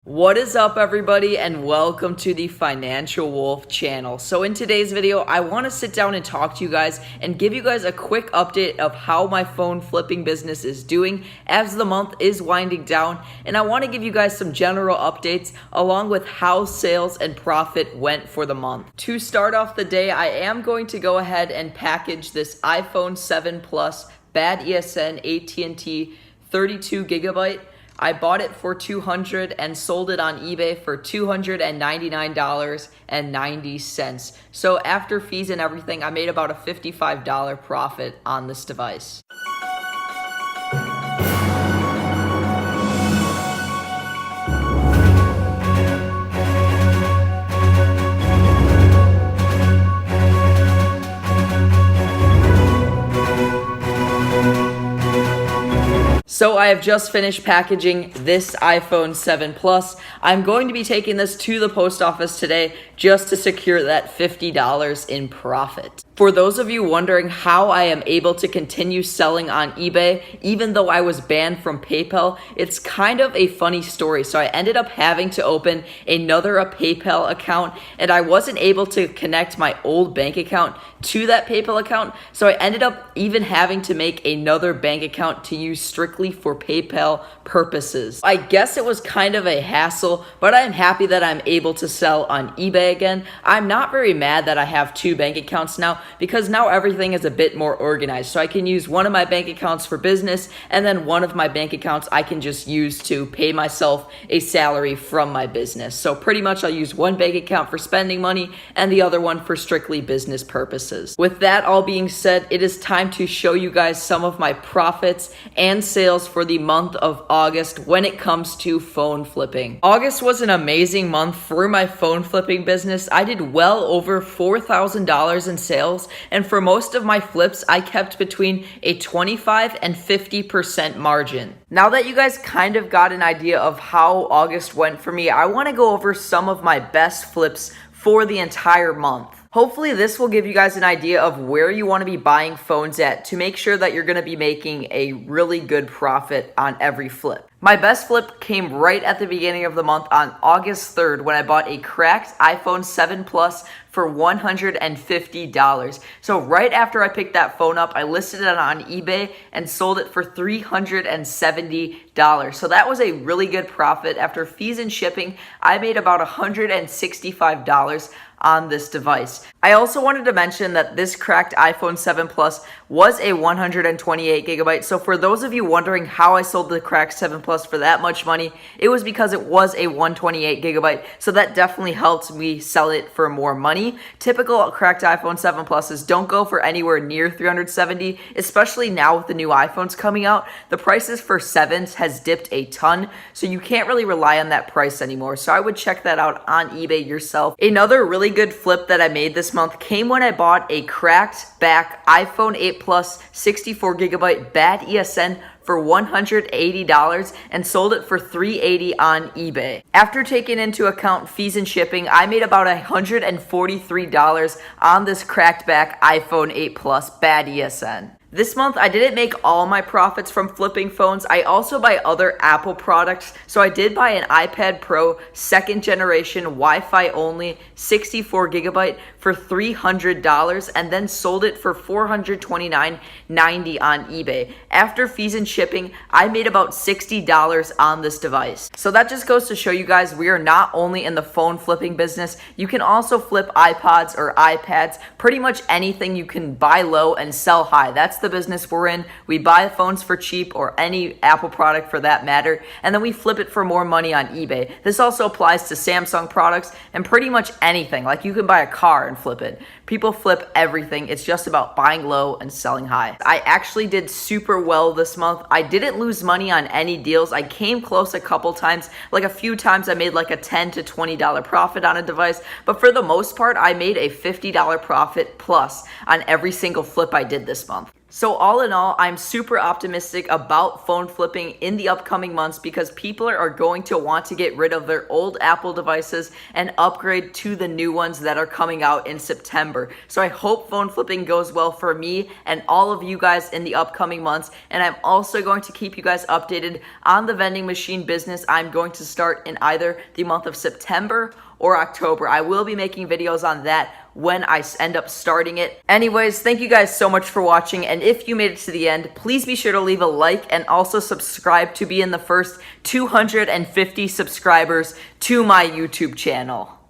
What is up, everybody, and welcome to the Financial Wolf channel. So in today's video, I want to sit down and talk to you guys and give you guys a quick update of how my phone flipping business is doing as the month is winding down. And I want to give you guys some general updates along with how sales and profit went for the month. To start off the day, I am going to go ahead and package this iPhone 7 Plus bad ESN AT&T 32 gigabyte. I bought it for $200 and sold it on eBay for $299.90. So after fees and everything, I made about a $55 profit on this device. So I have just finished packaging this iPhone 7 Plus. I'm going to be taking this to the post office today just to secure that $50 in profit. For those of you wondering how I am able to continue selling on eBay, even though I was banned from PayPal, it's kind of a funny story. So I ended up having to open another PayPal account, and I wasn't able to connect my old bank account to that PayPal account. So I ended up even having to make another bank account to use strictly for PayPal purposes. I guess it was kind of a hassle, but I'm happy that I'm able to sell on eBay again. I'm not very mad that I have two bank accounts now, because now everything is a bit more organized. So I can use one of my bank accounts for business, and then one of my bank accounts I can just use to pay myself a salary from my business. So pretty much I'll use one bank account for spending money and the other one for strictly business purposes. With that all being said, it is time to show you guys some of my profits and sales for the month of August when it comes to phone flipping. August was an amazing month for my phone flipping business. I did well over $4,000 in sales. And for most of my flips, I kept between a 25 and 50% margin. Now that you guys kind of got an idea of how August went for me, I want to go over some of my best flips for the entire month. Hopefully this will give you guys an idea of where you want to be buying phones at to make sure that you're going to be making a really good profit on every flip. My best flip came right at the beginning of the month on August 3rd when I bought a cracked iPhone 7 Plus for $150. So right after I picked that phone up, I listed it on eBay and sold it for $370. So that was a really good profit. After fees and shipping, I made about $165 on this device. I also wanted to mention that this cracked iPhone 7 Plus was a 128 gigabyte. So for those of you wondering how I sold the cracked 7 Plus for that much money, it was because it was a 128 gigabyte. So that definitely helped me sell it for more money. Typical cracked iPhone 7 Pluses don't go for anywhere near 370, especially now with the new iPhones coming out. The prices for 7s has dipped a ton, so you can't really rely on that price anymore. So I would check that out on eBay yourself. Another really good flip that I made this month came when I bought a cracked back iPhone 8 Plus 64 gigabyte bad ESN for $180 and sold it for $380 on eBay. After taking into account fees and shipping, I made about $143 on this cracked back iPhone 8 Plus bad ESN. This month, I didn't make all my profits from flipping phones. I also buy other Apple products. So I did buy an iPad Pro 2nd generation Wi-Fi only 64 gigabyte for $300 and then sold it for $429.90 on eBay. After fees and shipping, I made about $60 on this device. So that just goes to show you guys we are not only in the phone flipping business, you can also flip iPods or iPads, pretty much anything you can buy low and sell high. That's the business we're in. We buy phones for cheap, or any Apple product for that matter, and then we flip it for more money on eBay. This also applies to Samsung products and pretty much anything. Like you can buy a car and flip it. People flip everything. It's just about buying low and selling high. I actually did super well this month. I didn't lose money on any deals. I came close a couple times. Like a few times I made like a $10 to $20 profit on a device, but for the most part I made a $50 profit plus on every single flip I did this month. So all in all, I'm super optimistic about phone flipping in the upcoming months because people are going to want to get rid of their old Apple devices and upgrade to the new ones that are coming out in September. So I hope phone flipping goes well for me and all of you guys in the upcoming months. And I'm also going to keep you guys updated on the vending machine business I'm going to start in either the month of September or October. I will be making videos on that when I end up starting it. Anyways, thank you guys so much for watching, and if you made it to the end, please be sure to leave a like and also subscribe to be in the first 250 subscribers to my YouTube channel.